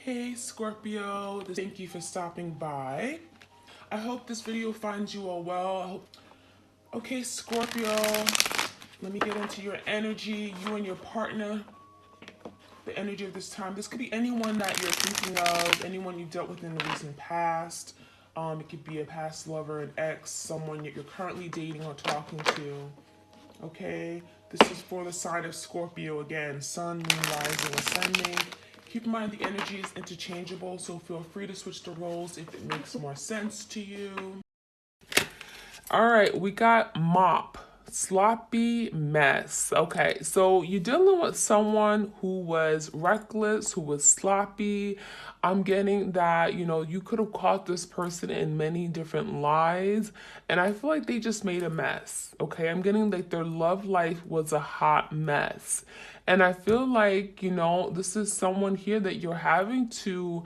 Hey Scorpio, thank you for stopping by. I hope this video finds you all well. Okay, Scorpio, let me get into your energy, you and your partner, the energy of this time. This could be anyone that you're thinking of, anyone you dealt with in the recent past. It could be a past lover, an ex, someone that you're currently dating or talking to. Okay, this is for the sign of Scorpio again, sun, moon, rising, ascending. Keep in mind the energy is interchangeable, so feel free to switch the roles if it makes more sense to you. All right, we got mop, sloppy mess. Okay, so you're dealing with someone who was reckless, who was sloppy. I'm getting that, you could have caught this person in many different lies, and I feel like they just made a mess. Okay, I'm getting like their love life was a hot mess. And I feel like, this is someone here that you're having to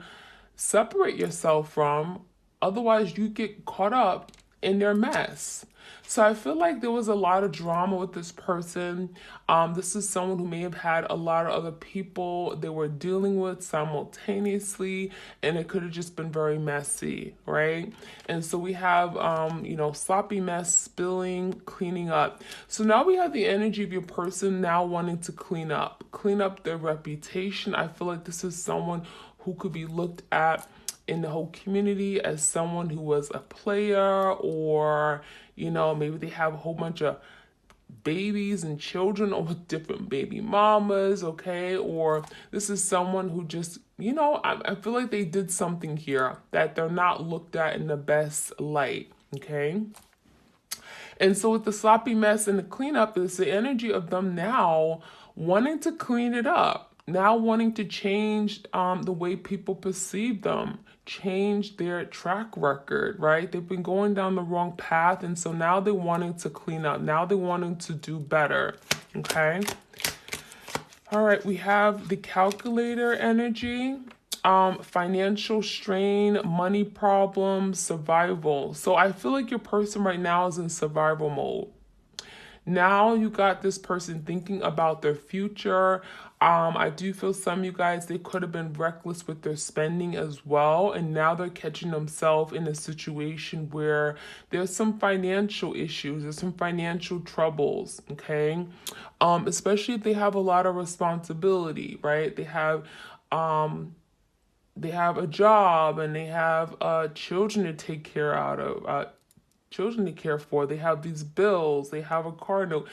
separate yourself from. Otherwise, you get caught up in their mess. So I feel like there was a lot of drama with this person. This is someone who may have had a lot of other people they were dealing with simultaneously, and it could have just been very messy, right? And so we have, sloppy mess, spilling, cleaning up. So now we have the energy of your person now wanting to clean up their reputation. I feel like this is someone who could be looked at in the whole community as someone who was a player, or maybe they have a whole bunch of babies and children or with different baby mamas, okay? Or this is someone who just, I feel like they did something here that they're not looked at in the best light, okay? And so with the sloppy mess and the cleanup, is the energy of them now wanting to clean it up, now wanting to change the way people perceive them, change their track record, right? They've been going down the wrong path, and so now they're wanting to clean up. Now they're wanting to do better, okay? All right, we have the calculator energy. Financial strain, money problems, survival. So I feel like your person right now is in survival mode. Now you got this person thinking about their future. I do feel some of you guys, they could have been reckless with their spending as well. And now they're catching themselves in a situation where there's some financial issues, there's some financial troubles, okay? Especially if they have a lot of responsibility, right? They have a job, and they have children to take care out of, children to care for. They have these bills, they have a car note,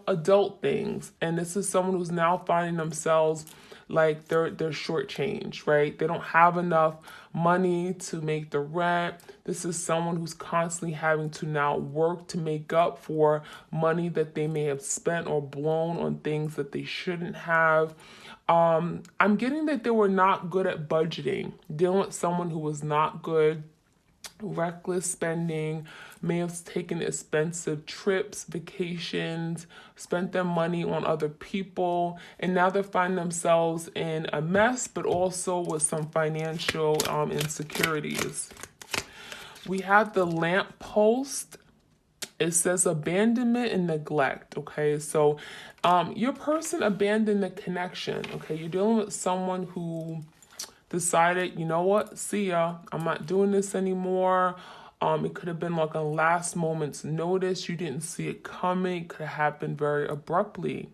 adult things. And this is someone who's now finding themselves like they're shortchanged, right? They don't have enough money to make the rent. This is someone who's constantly having to now work to make up for money that they may have spent or blown on things that they shouldn't have. I'm getting that they were not good at budgeting, dealing with someone who was not good, reckless spending, may have taken expensive trips, vacations, spent their money on other people, and now they find themselves in a mess, but also with some financial insecurities. We have the lamp post. It says abandonment and neglect, okay? So your person abandoned the connection, okay? You're dealing with someone who decided, you know what, see ya, I'm not doing this anymore. It could have been like a last moment's notice. You didn't see it coming. It could have happened very abruptly.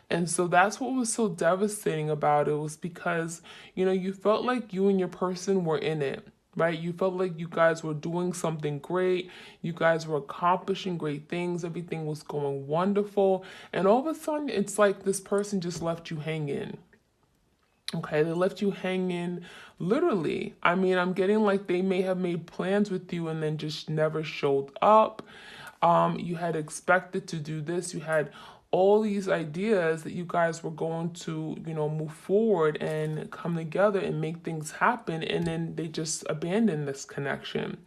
And so that's what was so devastating about it, was because, you felt like you and your person were in it, right? You felt like you guys were doing something great. You guys were accomplishing great things. Everything was going wonderful. And all of a sudden, it's like this person just left you hanging. Okay, they left you hanging literally. I mean, I'm getting like they may have made plans with you and then just never showed up. You had expected to do this. You had all these ideas that you guys were going to, move forward and come together and make things happen. And then they just abandoned this connection.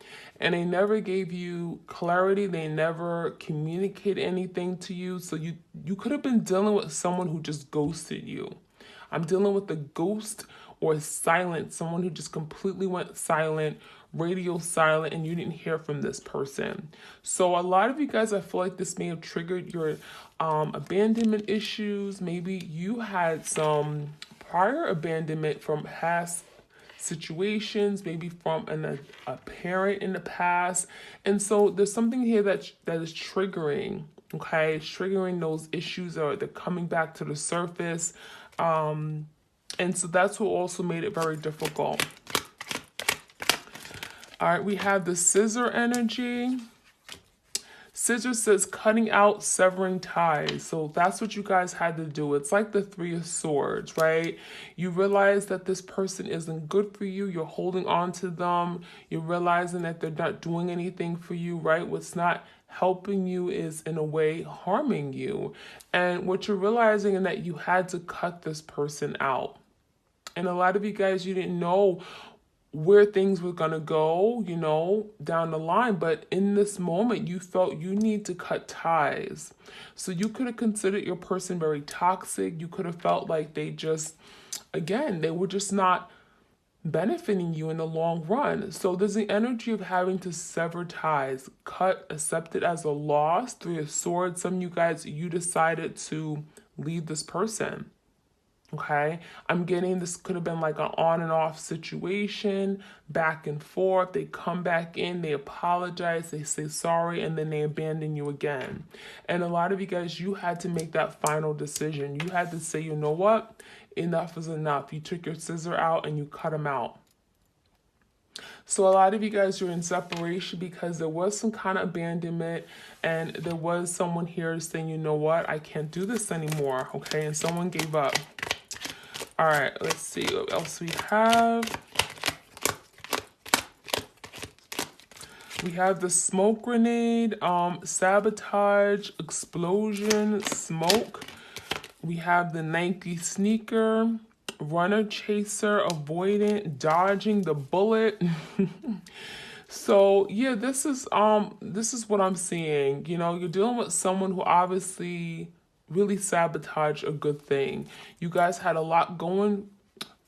And they never gave you clarity. They never communicated anything to you. So you could have been dealing with someone who just ghosted you. I'm dealing with a ghost or silent, someone who just completely went silent, radio silent, and you didn't hear from this person. So a lot of you guys, I feel like this may have triggered your abandonment issues. Maybe you had some prior abandonment from past situations, maybe from a parent in the past. And so there's something here that is triggering, okay? It's triggering those issues, or they're coming back to the surface. And so that's what also made it very difficult. All right, we have the scissor energy. Scissor says cutting out, severing ties. So that's what you guys had to do. It's like the Three of Swords, right? You realize that this person isn't good for you. You're holding on to them. You're realizing that they're not doing anything for you, right? What's not helping you is in a way harming you. And what you're realizing is that you had to cut this person out. And a lot of you guys, you didn't know where things were going to go, you know, down the line. But in this moment, you felt you need to cut ties. So you could have considered your person very toxic. You could have felt like they just, again, they were just not benefiting you in the long run. So there's the energy of having to sever ties, cut, accept it as a loss. Three of Swords. Some of you guys, you decided to leave this person. Okay, I'm getting this could have been like an on and off situation, back and forth. They come back in, they apologize, they say sorry, and then they abandon you again. And a lot of you guys, you had to make that final decision. You had to say, you know what? Enough is enough. You took your scissor out and you cut them out. So a lot of you guys, you're in separation because there was some kind of abandonment, and there was someone here saying, you know what? I can't do this anymore. Okay, and someone gave up. All right, let's see what else we have. We have the smoke grenade, sabotage, explosion, smoke. We have the Nike sneaker, runner chaser, avoidant, dodging the bullet. So yeah, this is what I'm seeing. You know, you're dealing with someone who obviously really sabotage a good thing. You guys had a lot going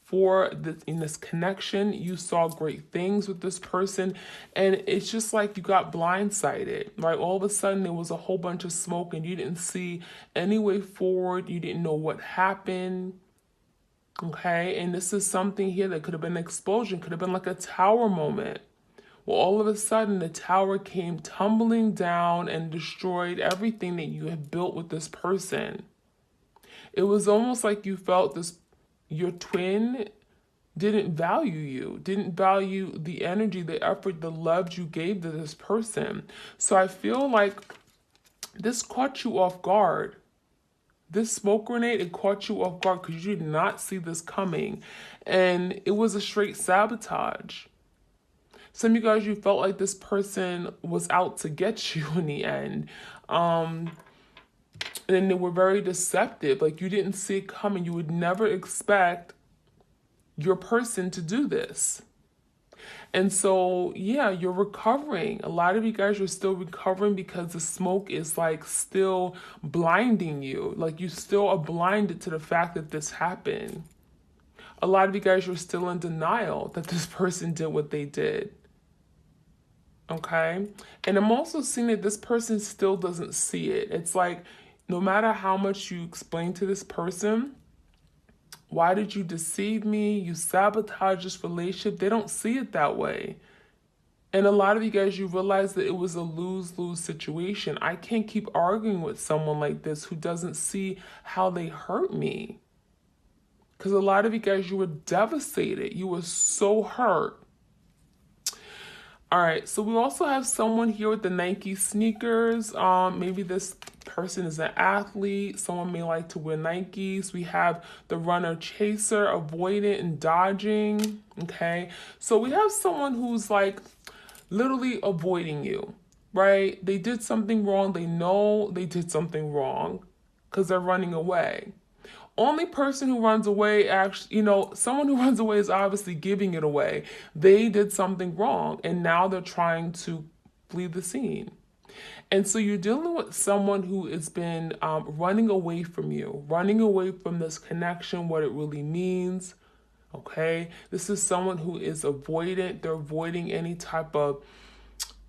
for this in this connection. You saw great things with this person, and it's just like you got blindsided, right? All of a sudden there was a whole bunch of smoke and you didn't see any way forward. You didn't know what happened. Okay, and this is something here that could have been an explosion, could have been like a tower moment. Well, all of a sudden, the tower came tumbling down and destroyed everything that you had built with this person. It was almost like you felt your twin didn't value you, didn't value the energy, the effort, the love you gave to this person. So I feel like this caught you off guard. This smoke grenade, it caught you off guard because you did not see this coming. And it was a straight sabotage. Some of you guys, you felt like this person was out to get you in the end. And they were very deceptive. Like, you didn't see it coming. You would never expect your person to do this. And so, yeah, you're recovering. A lot of you guys are still recovering because the smoke is like still blinding you. Like, you still are blinded to the fact that this happened. A lot of you guys are still in denial that this person did what they did. Okay, and I'm also seeing that this person still doesn't see it. It's like, no matter how much you explain to this person, why did you deceive me? You sabotage this relationship. They don't see it that way. And a lot of you guys, you realize that it was a lose-lose situation. I can't keep arguing with someone like this who doesn't see how they hurt me. Because a lot of you guys, you were devastated. You were so hurt. All right, so we also have someone here with the Nike sneakers. Maybe this person is an athlete. Someone may like to wear Nikes. We have the runner chaser, avoidant, and dodging. Okay, so we have someone who's like literally avoiding you, right? They did something wrong. They know they did something wrong because they're running away. Only person who runs away, actually, you know, someone who runs away is obviously giving it away. They did something wrong, and now they're trying to flee the scene. And so you're dealing with someone who has been running away from you, running away from this connection, what it really means. Okay, this is someone who is avoidant. They're avoiding any type of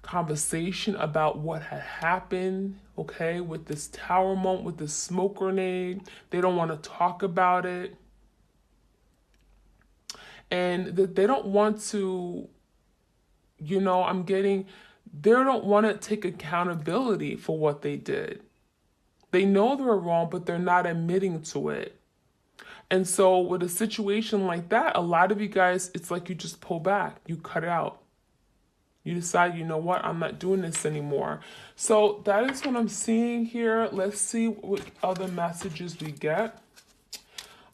conversation about what had happened, okay, with this tower moment, with this smoke grenade. They don't want to talk about it. and that they don't want to, they don't want to take accountability for what they did. They know they're wrong, but they're not admitting to it. And so with a situation like that, a lot of you guys, it's like you just pull back, you cut out. You decide, you know what, I'm not doing this anymore. So that is what I'm seeing here. Let's see what other messages we get.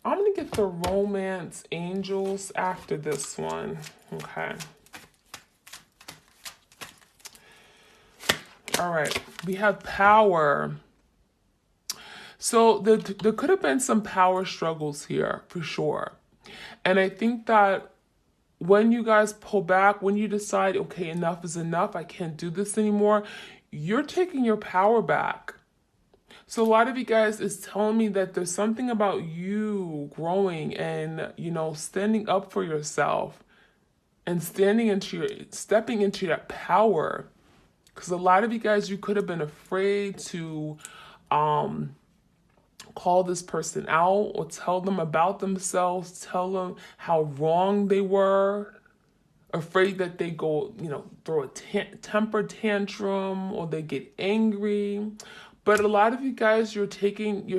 I'm going to get the romance angels after this one. Okay. All right. We have power. So there could have been some power struggles here for sure. And I think that when you guys pull back, when you decide, okay, enough is enough, I can't do this anymore, you're taking your power back. So a lot of you guys is telling me that there's something about you growing and, standing up for yourself and stepping into that power. Because a lot of you guys, you could have been afraid to call this person out or tell them about themselves, tell them how wrong they were, afraid that they go, throw a temper tantrum or they get angry. But a lot of you guys, you're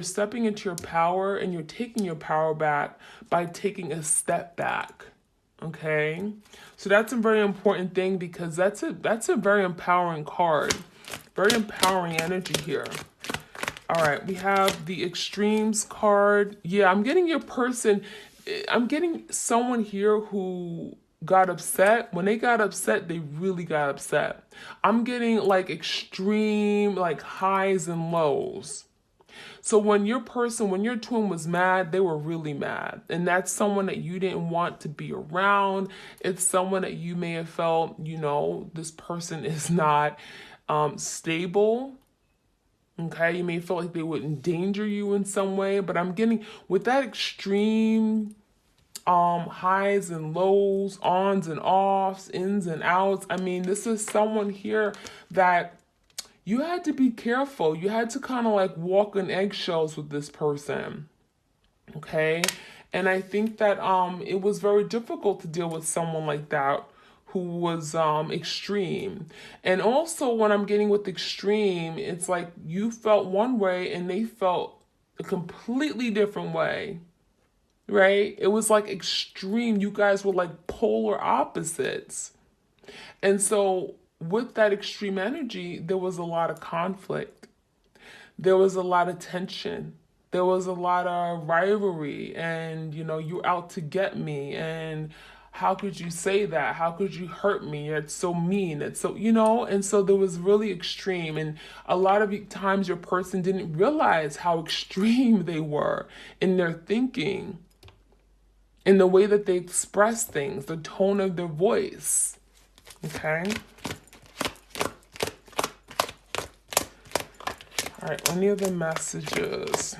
stepping into your power and you're taking your power back by taking a step back. Okay? So that's a very important thing because that's a very empowering card. Very empowering energy here. All right, we have the extremes card. Yeah, I'm getting someone here who got upset. When they got upset, they really got upset. I'm getting like extreme, like highs and lows. So when your twin was mad, they were really mad. And that's someone that you didn't want to be around. It's someone that you may have felt, this person is not stable. Okay, you may feel like they would endanger you in some way, but I'm getting with that extreme highs and lows, ons and offs, ins and outs. I mean, this is someone here that you had to be careful. You had to kind of like walk on eggshells with this person. Okay? And I think that it was very difficult to deal with someone like that who was extreme. And also when I'm getting with extreme, it's like you felt one way and they felt a completely different way. Right? It was like extreme. You guys were like polar opposites. And so with that extreme energy, there was a lot of conflict. There was a lot of tension. There was a lot of rivalry and, you're out to get me. And how could you say that? How could you hurt me? It's so mean. It's so, and so there was really extreme. And a lot of times your person didn't realize how extreme they were in their thinking, in the way that they express things, the tone of their voice. Okay? All right, any other messages?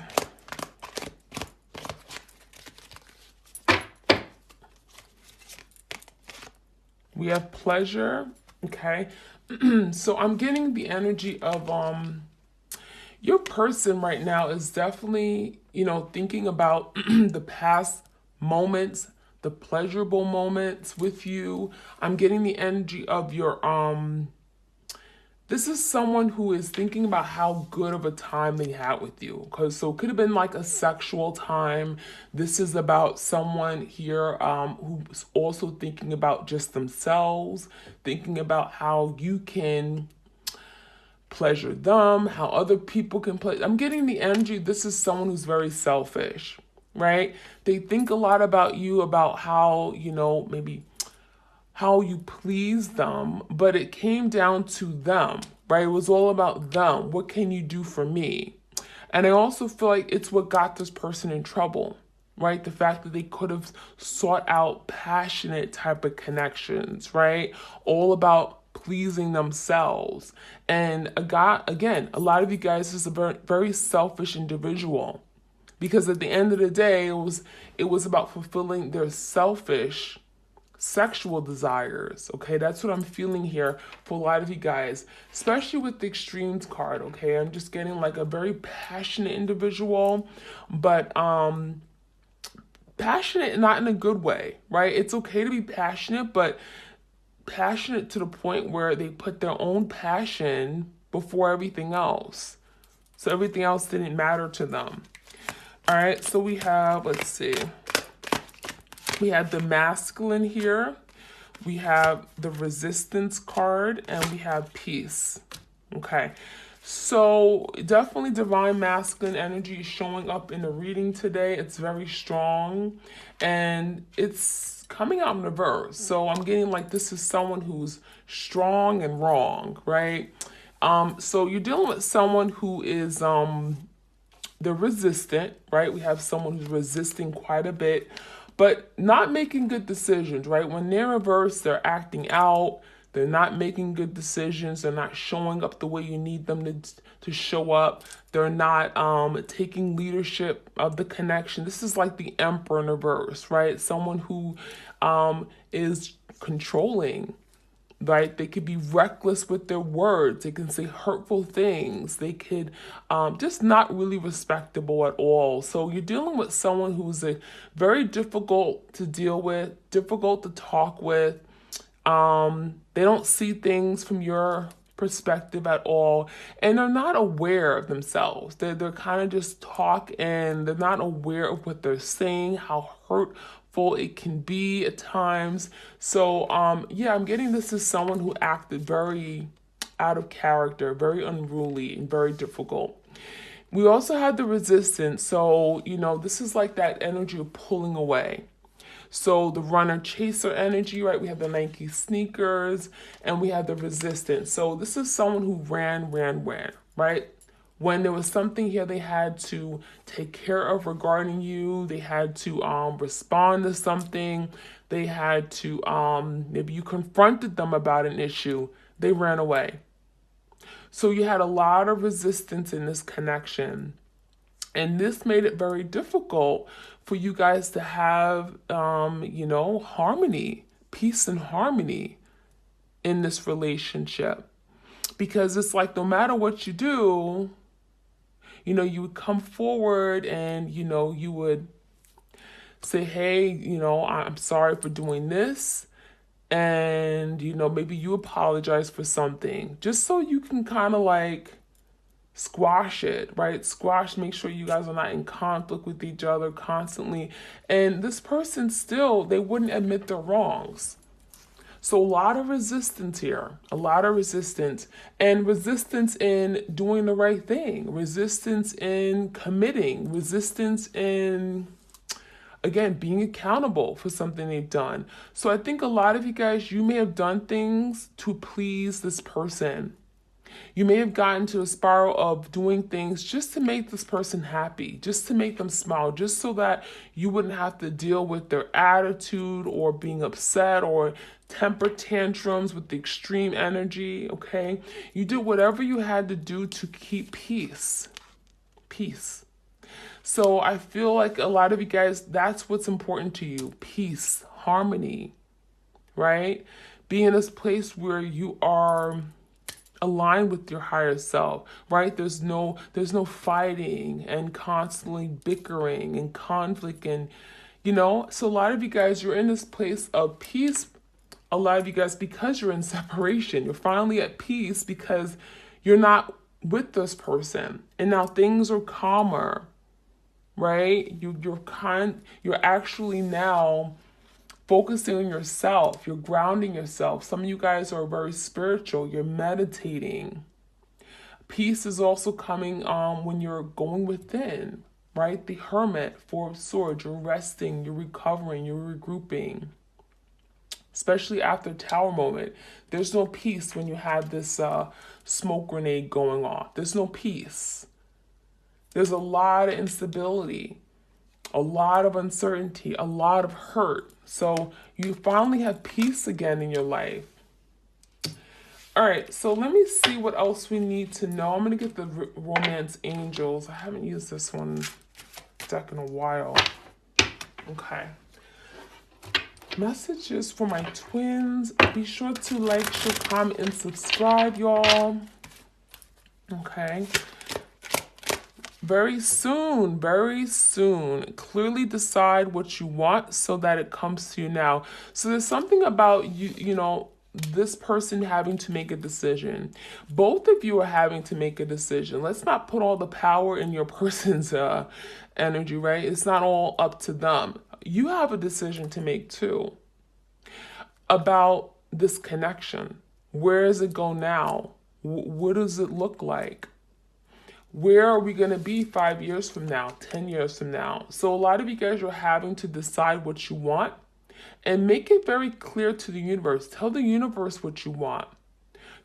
We have pleasure, okay? So I'm getting the energy of your person right now is definitely, thinking about the past moments, the pleasurable moments with you. I'm getting the energy of your this is someone who is thinking about how good of a time they had with you. So it could have been like a sexual time. This is about someone here who's also thinking about just themselves, thinking about how you can pleasure them, how other people can play. I'm getting the energy. This is someone who's very selfish, right? They think a lot about you, about how, maybe how you please them, but it came down to them, right? It was all about them. What can you do for me? And I also feel like it's what got this person in trouble, right? The fact that they could have sought out passionate type of connections, right? All about pleasing themselves. And a lot of you guys is a very, very selfish individual, because at the end of the day, it was about fulfilling their selfish sexual desires. Okay, that's what I'm feeling here for a lot of you guys, especially with the extremes card. Okay, I'm just getting like a very passionate individual, but passionate, not in a good way, right? It's okay to be passionate, but passionate to the point where they put their own passion before everything else. So everything else didn't matter to them. All right, so we have, let's see. We have the masculine here. We have the resistance card, and we have peace. Okay, so definitely divine masculine energy is showing up in the reading today. It's very strong, and it's coming out in reverse. So I'm getting like this is someone who's strong and wrong, right? So you're dealing with someone who is they're resistant, right? We have someone who's resisting quite a bit, but not making good decisions, right? When they're reversed, they're acting out. They're not making good decisions. They're not showing up the way you need them to show up. They're not taking leadership of the connection. This is like the emperor in reverse, right? Someone who is controlling, right? They could be reckless with their words. They can say hurtful things. They could just not really respectable at all. So you're dealing with someone who's very difficult to deal with, difficult to talk with. They don't see things from your perspective at all, and they're not aware of themselves. They're kind of just talk, and they're not aware of what they're saying, how hurtful it can be at times. So yeah, I'm getting this as someone who acted very out of character, very unruly, and very difficult. We also have the resistance. So, you know, this is like that energy of pulling away. So the runner chaser energy, right? We have the Nike sneakers, and we have the resistance. So this is someone who ran, right? When there was something here they had to take care of regarding you, they had to respond to something, they had to, maybe you confronted them about an issue, they ran away. So you had a lot of resistance in this connection. And this made it very difficult for you guys to have, you know, harmony, peace and harmony in this relationship. Because it's like no matter what you do, you know, you would come forward and, you know, you would say, hey, you know, I'm sorry for doing this. And, you know, maybe you apologize for something just so you can kind of like squash it, right? Squash, make sure you guys are not in conflict with each other constantly. And this person still, they wouldn't admit their wrongs. So a lot of resistance here, a lot of resistance, and resistance in doing the right thing, resistance in committing, resistance in, again, being accountable for something they've done. So I think a lot of you guys, you may have done things to please this person. You may have gotten to a spiral of doing things just to make this person happy, just to make them smile, just so that you wouldn't have to deal with their attitude or being upset or temper tantrums with the extreme energy, okay? You did whatever you had to do to keep peace. Peace. So I feel like a lot of you guys, that's what's important to you. Peace, harmony, right? Be in this place where you are aligned with your higher self, right? There's no fighting and constantly bickering and conflict, and you know, so a lot of you guys, you're in this place of peace. A lot of you guys, because you're in separation, you're finally at peace because you're not with this person, and now things are calmer, right? You're actually now focusing on yourself. You're grounding yourself. Some of you guys are very spiritual. You're meditating. Peace is also coming when you're going within, right? The Hermit, Four of Swords. You're resting, you're recovering, you're regrouping. Especially after Tower moment. There's no peace when you have this smoke grenade going off. There's no peace. There's a lot of instability, a lot of uncertainty, a lot of hurt. So you finally have peace again in your life. All right, so let me see what else we need to know. I'm going to get the Romance Angels. I haven't used this one deck in a while. Okay. Messages for my twins. Be sure to like, share, comment, and subscribe, y'all. Okay. Very soon, very soon. Clearly decide what you want so that it comes to you now. So there's something about this person having to make a decision. Both of you are having to make a decision. Let's not put all the power in your person's energy, right? It's not all up to them. You have a decision to make too about this connection. Where does it go now? What does it look like? Where are we going to be 5 years from now, 10 years from now? So a lot of you guys are having to decide what you want and make it very clear to the universe. Tell the universe what you want.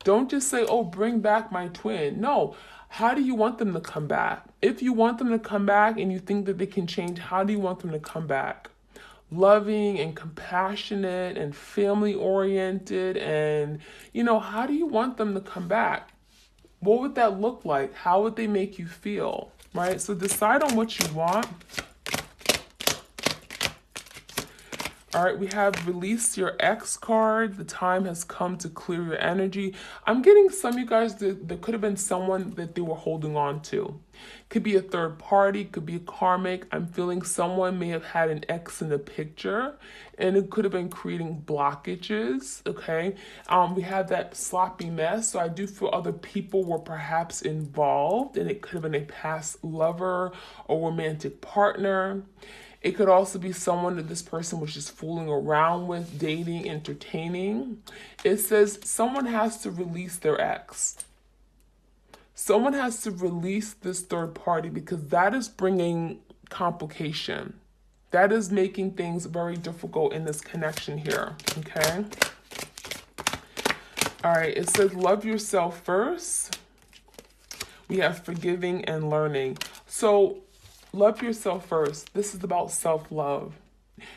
Don't just say, oh, bring back my twin. No. How do you want them to come back? If you want them to come back and you think that they can change, how do you want them to come back? Loving and compassionate and family oriented, and how do you want them to come back? What would that look like? How would they make you feel? Right? So decide on what you want. All right, we have released your ex card. The time has come to clear your energy. I'm getting some of you guys that there could have been someone that they were holding on to. Could be a third party, could be a karmic. I'm feeling someone may have had an ex in the picture, and it could have been creating blockages, okay? We have that sloppy mess, so I do feel other people were perhaps involved, and it could have been a past lover or romantic partner. It could also be someone that this person was just fooling around with, dating, entertaining. It says someone has to release their ex. Someone has to release this third party because that is bringing complication. That is making things very difficult in this connection here, okay? All right, it says love yourself first. We have forgiving and learning. So love yourself first. This is about self-love.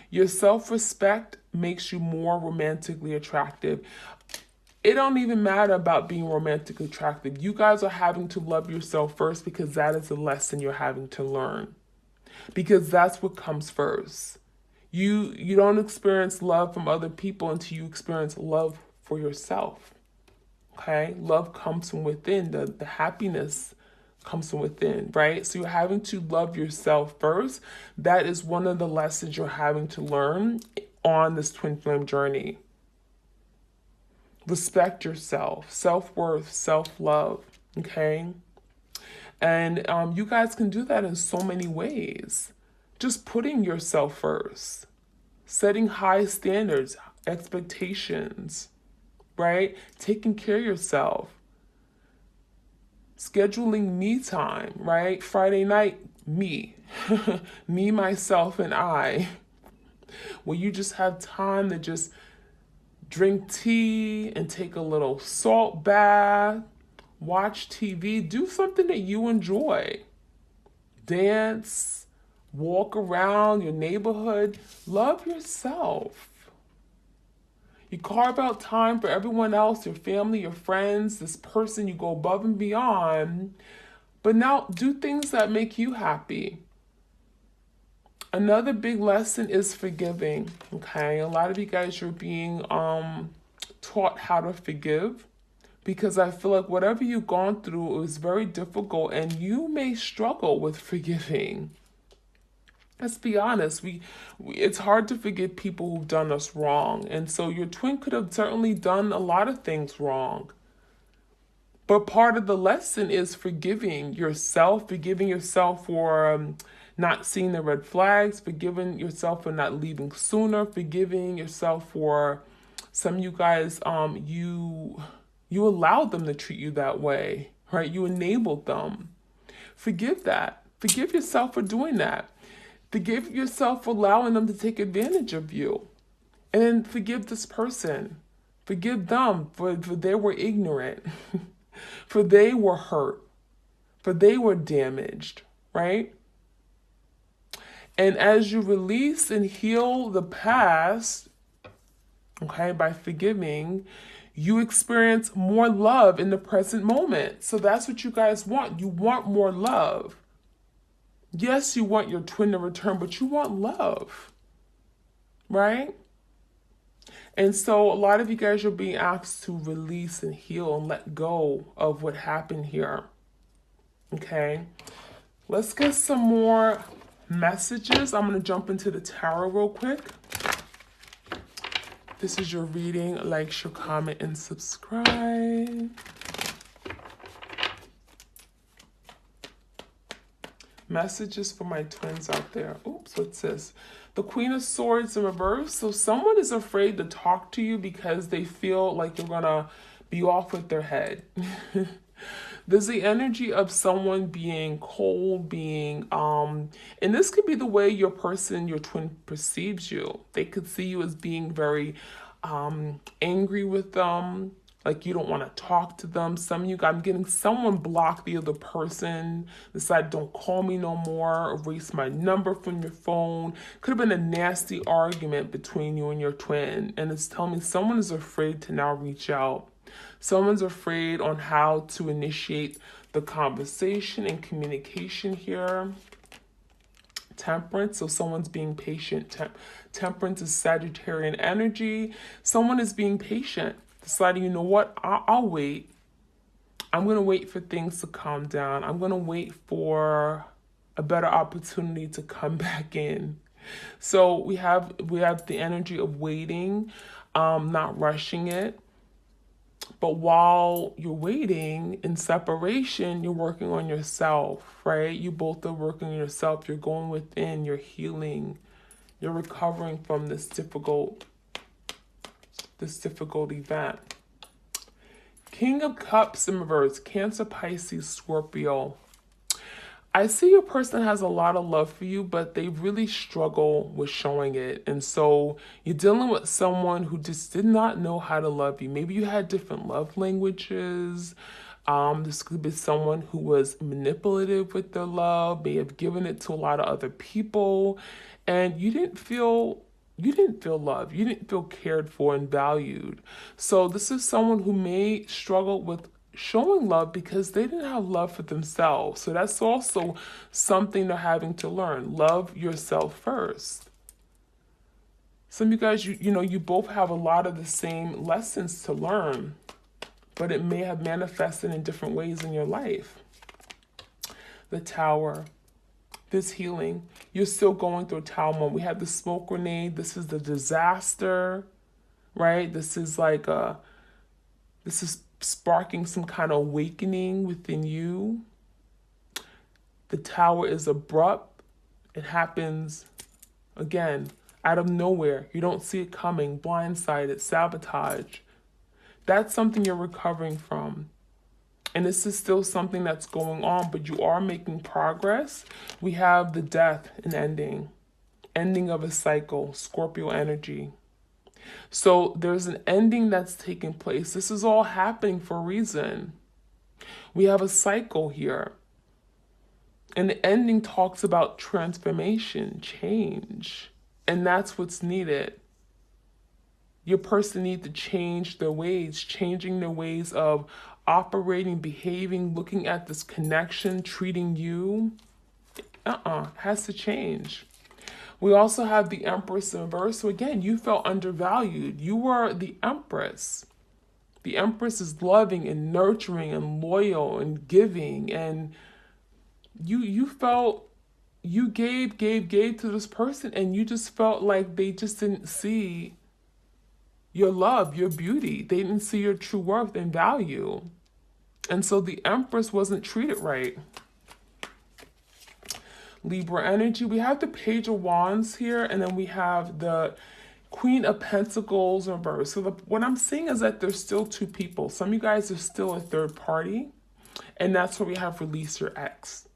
Your self-respect makes you more romantically attractive. It don't even matter about being romantically attractive. You guys are having to love yourself first because that is a lesson you're having to learn. Because that's what comes first. You don't experience love from other people until you experience love for yourself. Okay? Love comes from within. The happiness comes from within, right? So you're having to love yourself first. That is one of the lessons you're having to learn on this twin flame journey. Respect yourself, self-worth, self-love, okay? And you guys can do that in so many ways. Just putting yourself first, setting high standards, expectations, right? Taking care of yourself. Scheduling me time, right? Friday night, me. Me, myself, and I. Where you just have time to just drink tea and take a little salt bath, watch TV, do something that you enjoy. Dance, walk around your neighborhood, love yourself. You carve out time for everyone else, your family, your friends, this person, you go above and beyond. But now do things that make you happy. Another big lesson is forgiving, okay? A lot of you guys are being taught how to forgive because I feel like whatever you've gone through is very difficult and you may struggle with forgiving. Let's be honest, it's hard to forgive people who've done us wrong. And so your twin could have certainly done a lot of things wrong. But part of the lesson is forgiving yourself for not seeing the red flags, forgiving yourself for not leaving sooner, forgiving yourself for some of you guys, you allowed them to treat you that way, right? You enabled them. Forgive that. Forgive yourself for doing that. Forgive yourself for allowing them to take advantage of you. And then forgive this person. Forgive them for they were ignorant, for they were hurt, for they were damaged, right? And as you release and heal the past, okay, by forgiving, you experience more love in the present moment. So that's what you guys want. You want more love. Yes, you want your twin to return, but you want love, right? And so a lot of you guys are being asked to release and heal and let go of what happened here, okay? Let's get some more messages. I'm going to jump into the tarot real quick. This is your reading. Like, share, comment, and subscribe. Messages for my twins out there. Oops, what's this? The Queen of Swords in reverse. So someone is afraid to talk to you because they feel like you're gonna be off with their head. There's the energy of someone being cold, being and this could be the way your person, your twin, perceives you. They could see you as being very angry with them, like you don't want to talk to them. Some of you, I'm getting someone block the other person, decide don't call me no more, erase my number from your phone. Could have been a nasty argument between you and your twin, and it's telling me someone is afraid to now reach out. Someone's afraid on how to initiate the conversation and communication here. Temperance, so someone's being patient. Temperance is Sagittarian energy. Someone is being patient, deciding, you know what, I'll wait. I'm going to wait for things to calm down. I'm going to wait for a better opportunity to come back in. So we have the energy of waiting, not rushing it. But while you're waiting in separation, you're working on yourself, right? You both are working on yourself. You're going within, you're healing, you're recovering from this difficult event. King of Cups in reverse, Cancer, Pisces, Scorpio. I see your person has a lot of love for you, but they really struggle with showing it. And so you're dealing with someone who just did not know how to love you. Maybe you had different love languages. This could be someone who was manipulative with their love, may have given it to a lot of other people, and you didn't feel love. You didn't feel cared for and valued. So this is someone who may struggle with showing love because they didn't have love for themselves. So that's also something they're having to learn. Love yourself first. Some of you guys, you both have a lot of the same lessons to learn, but it may have manifested in different ways in your life. The Tower. This healing. You're still going through a tower moment. We have the smoke grenade. This is the disaster, right? This is sparking some kind of awakening within you. The Tower is abrupt. It happens, again, out of nowhere. You don't see it coming, blindsided, sabotage. That's something you're recovering from. And this is still something that's going on, but you are making progress. We have the Death and ending of a cycle, Scorpio energy. So there's an ending that's taking place. This is all happening for a reason. We have a cycle here. And the ending talks about transformation, change. And that's what's needed. Your person needs to change their ways, changing their ways of operating, behaving, looking at this connection, treating you. Has to change. We also have the Empress in reverse. So again, you felt undervalued. You were the Empress. The Empress is loving and nurturing and loyal and giving. And you felt you gave to this person, and you just felt like they just didn't see your love, your beauty. They didn't see your true worth and value. And so the Empress wasn't treated right. Libra energy. We have the Page of Wands here, and then we have the Queen of Pentacles in reverse. So what I'm seeing is that there's still two people. Some of you guys are still a third party, and that's where we have release your ex.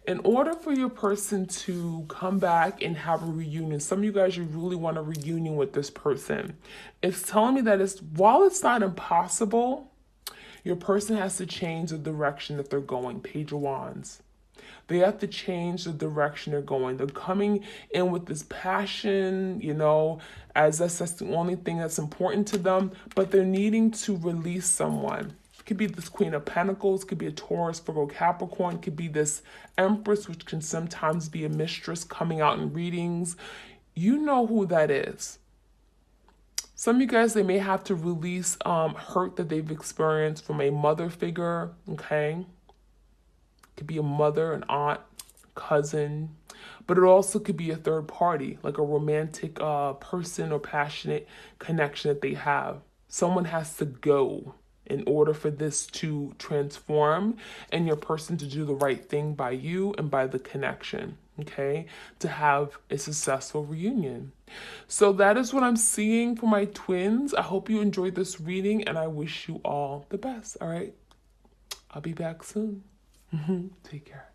In order for your person to come back and have a reunion, some of you guys, you really want a reunion with this person. It's telling me that while it's not impossible, your person has to change the direction that they're going. Page of Wands. They have to change the direction they're going. They're coming in with this passion, as that's the only thing that's important to them, but they're needing to release someone. It could be this Queen of Pentacles, could be a Taurus, Virgo, Capricorn, could be this Empress, which can sometimes be a mistress coming out in readings. You know who that is. Some of you guys, they may have to release hurt that they've experienced from a mother figure, okay? Could be a mother, an aunt, cousin, but it also could be a third party, like a romantic person or passionate connection that they have. Someone has to go in order for this to transform and your person to do the right thing by you and by the connection, okay? To have a successful reunion. So that is what I'm seeing for my twins. I hope you enjoyed this reading and I wish you all the best, all right? I'll be back soon. Take care.